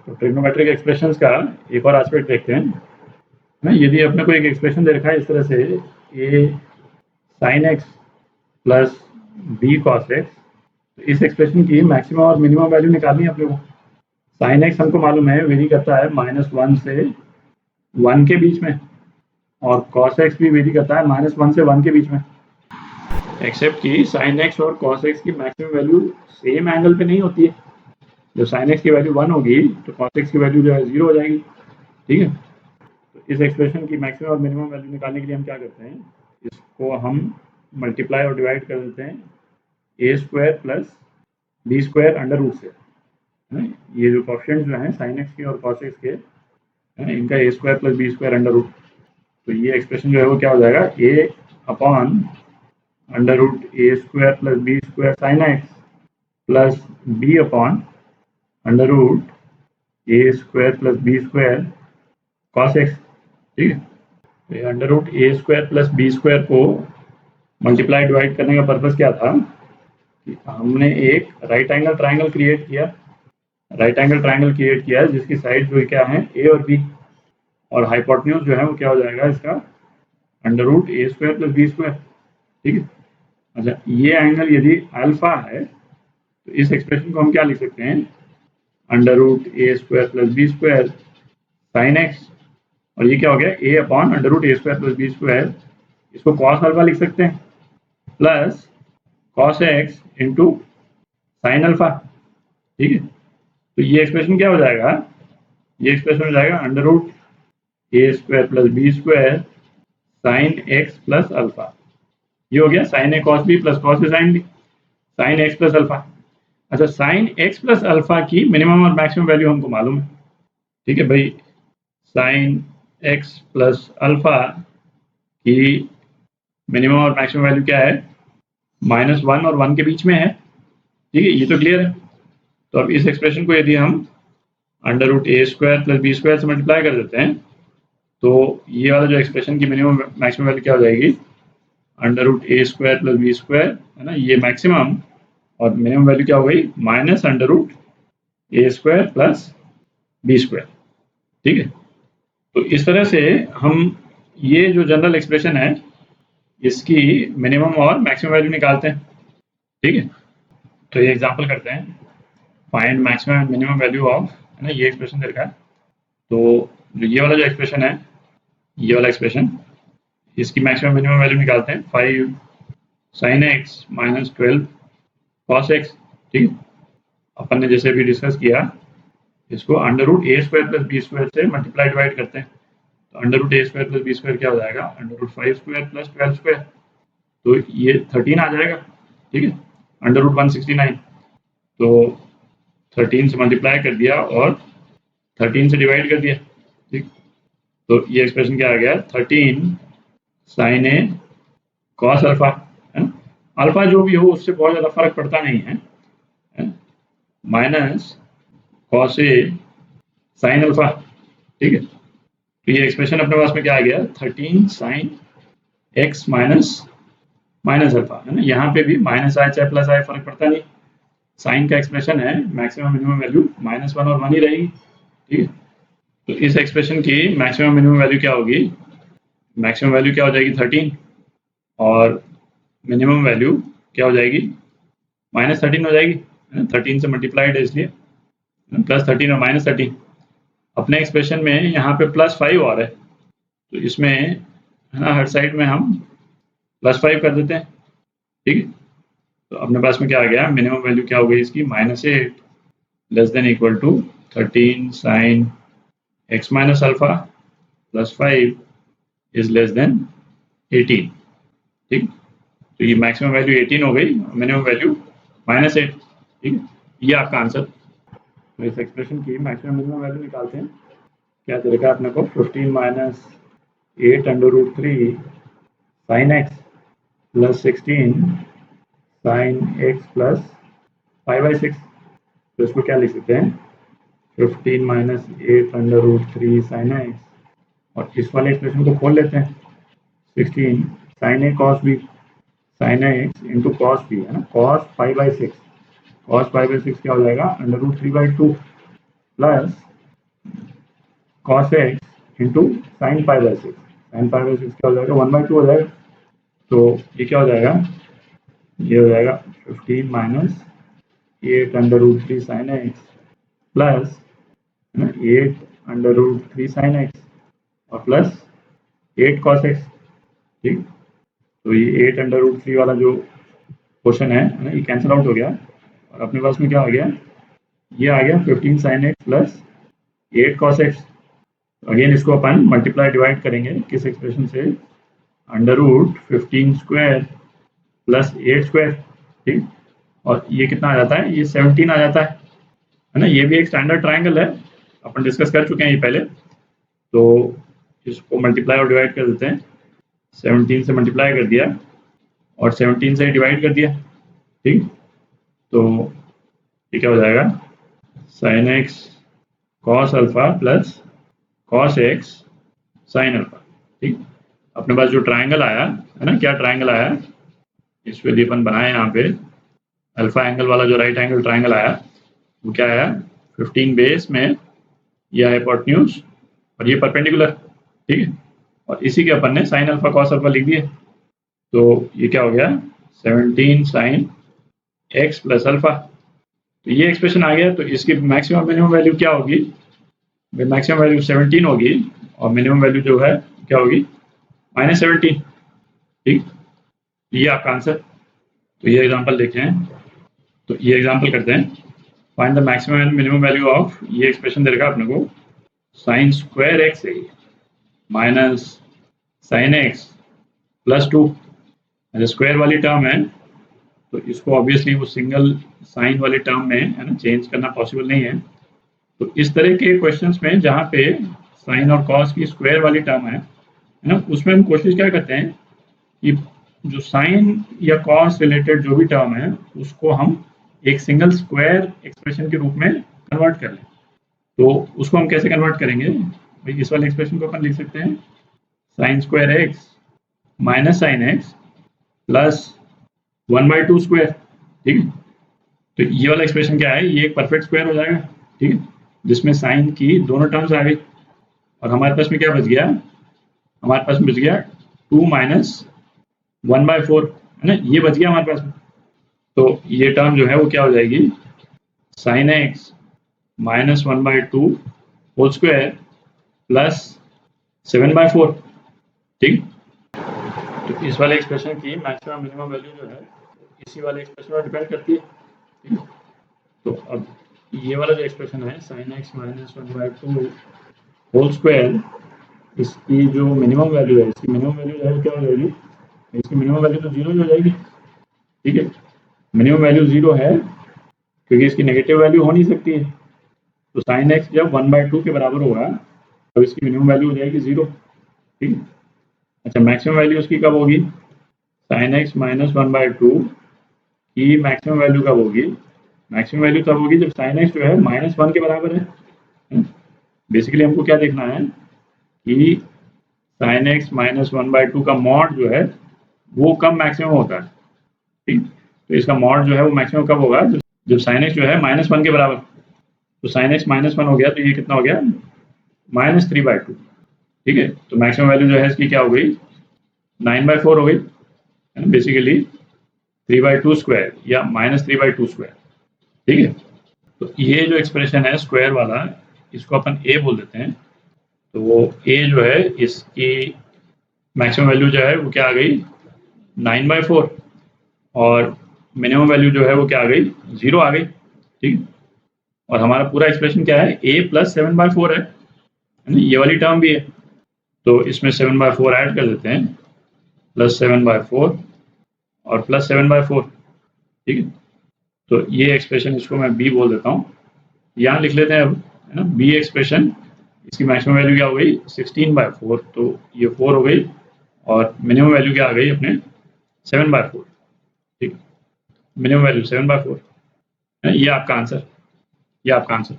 तो trigonometric expressions का एक और एस्पेक्ट देखते हैं ना। यदि अपने को एक एक्सप्रेशन दे रखा है इस तरह से a sin x plus b cos x, तो इस एक्सप्रेशन की मैक्सिमम और मिनिमम वैल्यू निकालनी है अपने को। sin x हमको मालूम है वेरी करता है -1 से 1 के बीच में, और cos x भी वेरी करता है -1 से 1 के बीच में, एक्सेप्ट कि sin x और cos x की मैक्सिमम वैल्यू सेम एंगल पे नहीं होती है। जब sin x की वैल्यू 1 होगी तो cos x की वैल्यू जो है 0 हो जाएगी। ठीक है, तो इस एक्सप्रेशन की मैक्सिमम और मिनिमम वैल्यू निकालने के लिए हम क्या करते हैं, इसको हम मल्टीप्लाई और डिवाइड कर देते हैं a square plus b square under root से, है ना। ये जो कोएफिशिएंट्स जो हैं sin x के और cos x के, है ना, इनका a square plus b square under root, तो ये एक्सप्रेशन जो है वो क्या हो जाएगा, a upon under root a square plus b square sine x plus b upon under root a square plus b square cos x. ठीक है, तो under root a square plus b square को मल्टीप्लाई डिवाइड करने का purpose क्या था कि हमने एक राइट एंगल ट्राइंगल क्रिएट किया जिसकी साइड जो क्या है a और b, और हाइपोटेन्यूज जो है वो क्या हो जाएगा इसका, under root a square plus b square. ठीक है, अच्छा ये एंगल यदि अल्फा है तो इस एक्सप्रेशन को हम क्या लिख सकते हैं, under root a square plus b square sine x, और ये क्या हो गया a upon under root a square plus b square, इसको कॉस अल्फा लिख सकते हैं, plus cos x into sine alpha. ठीक है, तो ये एक्सप्रेशन क्या हो जाएगा, ये एक्सप्रेशन हो जाएगा under root a square plus b square sine x plus alpha. ये हो गया sine A cos B plus cos A sine B, sine x plus alpha. अच्छा, साइन एक्स प्लस अल्फा की मिनिमम और मैक्सिमम वैल्यू हमको मालूम है। ठीक है भाई, साइन एक्स प्लस अल्फा की मिनिमम और मैक्सिमम वैल्यू क्या है, -1 और 1 के बीच में है। ठीक है, ये तो क्लियर है। तो अब इस एक्सप्रेशन को यदि हम under root a square plus b square से मल्टीप्लाई कर देते हैं तो ये वाला जो एक्सप्रेशन की मिनिमम मैक्सिमम वैल्यू क्या हो जाएगी, under root a square plus b square, है ना, ये मैक्सिमम, और मिनिमम वैल्यू क्या हो गई, minus under root a square plus b square. ठीक है, तो इस तरह से हम ये जो जनरल एक्सप्रेशन है इसकी मिनिमम और मैक्सिमम वैल्यू निकालते हैं। ठीक है, तो ये एग्जांपल करते हैं, find maximum and minimum value of, है ना, ये एक्सप्रेशन दे रखा है। तो जो ये वाला जो एक्सप्रेशन है, ये वाला एक्सप्रेशन, इसकी मैक्सिमम मिनिमम वैल्यू निकालते हैं, 5 sine x minus 12 cos x. ठीक है, अपन ने जैसे अभी डिस्कस किया, इसको under root a square plus b square से मल्टीप्लाई डिवाइड करते हैं, तो under root a square plus b square क्या हो जाएगा, under root 5 square plus 12 square, तो ये 13 आ जाएगा। ठीक है, अंडर रूट 169, तो 13 से मल्टीप्लाई कर दिया और 13 से डिवाइड कर दिया। ठीक, तो ये एक्सप्रेशन क्या आ गया, 13 साइन ए कॉस अल्फा, है, अल्फा जो भी हो उससे बहुत ज़्यादा फर्क पड़ता नहीं है, minus cos A sign alpha. ठीक है, तो ये एक्सप्रेशन अपने पास में क्या आ गया, 13 साइन एक्स माइनस अल्फा, है ना। यहाँ पे भी माइनस आए चाहे प्लस आए फर्क पड़ता नहीं, साइन का एक्सप्रेशन है, मैक्सिमम मिनिमम वैल्यू -1 और 1 ही रहेगी। ठीक है, तो इस एक्सप्रेशन की मैक्सिमम मिनिमम वैल्यू क्या होगी, मैक्सिमम वैल्यू क्या हो जाएगी 13, और मिनिमम वैल्यू क्या हो जाएगी, -13 हो जाएगी, 13 से मल्टीप्लाइड है इसलिए, +13 और -13। अपने एक्सप्रेशन में यहाँ पे +5 और है, तो इसमें, है ना, हर साइड में हम +5 कर देते हैं। ठीक है, तो अपने पास में क्या आ गया, मिनिमम वैल्यू क्या हो गई इसकी, -8 less than equal to 13 sine x minus alpha plus 5 is less than 18। ठीक, तो ये मैक्सिमम वैल्यू 18 हो गई, मिनिमम वैल्यू -8। ठीक है, ये आपका आंसर। तो इस एक्सप्रेशन की मैक्सिमम मिनिमम वैल्यू निकालते हैं। क्या तरीका अपने को, 15 minus 8 under root 3 sine x plus 16 sine x plus 5/6, तो इसको क्या लिख सकते हैं, 15 minus 8 under root 3 sine x, और इस वाले एक्सप्रेशन को खोल लेते हैं, 16 sine A cos B sine X into cos B, है ना, cos 5/6, cos 5/6 क्या हो जाएगा, under root 3/2 plus cos x into sine pi by six. Sign pi by six क्या हो जाएगा, 1/2 हो जाएगा। तो ये क्या हो जाएगा, ये हो जाएगा 15 minus 8√3 sine x plus 8√3 sine x और प्लस 8 कॉस एक्स। ठीक, तो ये 8√3 वाला जो क्वेश्चन है ना, ये कैंसिल आउट हो गया और अपने पास में क्या आ गया, ये आ गया 15 sine x plus 8 cos x. Again इसको अपन मल्टीप्लाई डिवाइड करेंगे किस एक्सप्रेशन से, √15 स्क्वायर प्लस 8 स्क्वायर। ठीक, और ये कितना आ जाता है, ये 17 आ जाता है ना। ये भी एक स्टैंडर्ड ट्राइंगल है, अपन डिस्कस कर चुके हैं ये पहले। तो इसको मल्टीप्लाई और डिवाइड कर देते हैं। 17 से मल्टीप्लाई कर दिया और 17 से डिवाइड कर दिया। ठीक, तो ये क्या हो जाएगा, sine x cos alpha plus cos x sign alpha. ठीक, अपने पास जो ट्राइंगल आया है ना, क्या ट्राइंगल आया, इसको यदि अपन बनाए यहाँ पे अल्फा एंगल वाला जो राइट एंगल ट्राइंगल आया, वो क्या आया, 15 बेस में यह हाइपोटेन्यूज और ये परपेंडिकुलर। ठीक है, और इसी के अपन ने साइन अल्फा कॉस अल्फा लिख दिए। तो ये क्या हो गया, 17 साइन एक्स प्लस अल्फा। तो ये एक्सप्रेशन आ गया। तो इसकी मैक्सिमम मिनिमम वैल्यू क्या होगी, मैक्सिमम वैल्यू 17 होगी और मिनिमम वैल्यू जो है क्या होगी, -17। ठीक, ये आपका आंसर। तो ये एग्जांपल देखें, तो ये एग्जांपल करते हैं, find the maximum and minimum value of, ये एक्सप्रेशन दे रखा अपने को, sine square x minus sine x plus 2। अच्छा, स्क्वायर वाली टर्म है तो इसको ऑब्वियसली वो सिंगल साइन वाली टर्म में है ना चेंज करना पॉसिबल नहीं है। तो इस तरह के क्वेश्चंस में जहाँ पे साइन और कॉस की स्क्वायर वाली टर्म है ना, उसमें हम कोशिश क्या करते हैं कि जो साइन या कॉस रिलेटेड जो भी टर्म है उसको हम एक सिंगल स्क्वायर एक्सप्रेशन के रूप में कन्वर्ट कर लें। तो उसको हम कैसे कन्वर्ट करेंगे भाई, इस वाले एक्सप्रेशन को अपन लिख सकते हैं sine square x minus sine x plus 1/2 square. ठीक है, तो ये वाला एक्सप्रेशन क्या है, ये एक परफेक्ट स्क्वायर हो जाएगा। ठीक है, जिसमें साइन की दोनों टर्म्स आ गई और हमारे पास में क्या बच गया, हमारे पास में बच गया 2 माइनस 1/4 है ना, ये बच गया हमारे पास में। तो ये टर्म जो है वो क्या हो जाएगी, sine x minus 1/2 whole square plus 7/4। ठीक, तो इस वाले एक्सप्रेशन की मैक्सिमम मिनिमम वैल्यू जो है इसी वाले एक्सप्रेशन पर डिपेंड करती है। ठीक, तो अब ये वाला जो एक्सप्रेशन है sine x minus 1/2 whole square, इसकी जो मिनिमम वैल्यू है, इसकी मिनिमम वैल्यू जो है क्या हो जाएगी, इसकी मिनिमम वैल्यू तो 0 ही हो जाएगी। ठीक है, मिनिमम वैल्यू 0 है क्योंकि इसकी नेगेटिव वैल्यू हो नहीं सकती है। तो साइन एक्स जब 1/2 के बराबर होगा तो इसकी मिनिमम वैल्यू हो जाएगी 0। ठीक है, अच्छा, मैक्सिमम वैल्यू उसकी कब होगी, साइन एक्स माइनस 1/2 की मैक्सिमम वैल्यू कब होगी, मैक्सिमम वैल्यू तब होगी जब साइन एक्स जो है -1 के बराबर है। बेसिकली हमको क्या देखना है कि साइन एक्स माइनस 1/2 का मॉड जो है वो कब मैक्सिमम होता है। ठीक, तो इसका मॉड जो है वो मैक्सिमम कब होगा, जब साइन एक्स जो है -1 के बराबर। तो साइन एक्स -1 हो गया तो ये कितना हो गया, -3/2। ठीक है, तो मैक्सिमम वैल्यू जो है इसकी क्या हो गई, 9/4 हो गई है ना, बेसिकली 3/2 स्क्वायर या -3/2 स्क्वायर। ठीक है, तो ये जो एक्सप्रेशन है स्क्वायर वाला, इसको अपन ए बोल देते हैं। तो वो ए जो है इसकी मैक्सिमम वैल्यू जो है वो क्या आ गई, 9/4 और मिनिमम वैल्यू जो है वो क्या आ गई, 0 आ गई। ठीक, और हमारा पूरा एक्सप्रेशन क्या है, a प्लस 7/4 है ना, ये वाली टर्म भी है। तो इसमें 7/4 ऐड कर देते हैं, प्लस 7/4 और प्लस 7/4। ठीक है, तो ये एक्सप्रेशन इसको मैं b बोल देता हूँ, यहाँ लिख लेते हैं अब है ना। b एक्सप्रेशन इसकी मैक्सिमम वैल्यू क्या हो गई, 16/4, तो ये 4 हो गई और मिनिमम वैल्यू क्या आ गई अपने 7/4। ठीक, मिनिमम वैल्यू 7/4 है, ये आपका आंसर, ये आपका आंसर।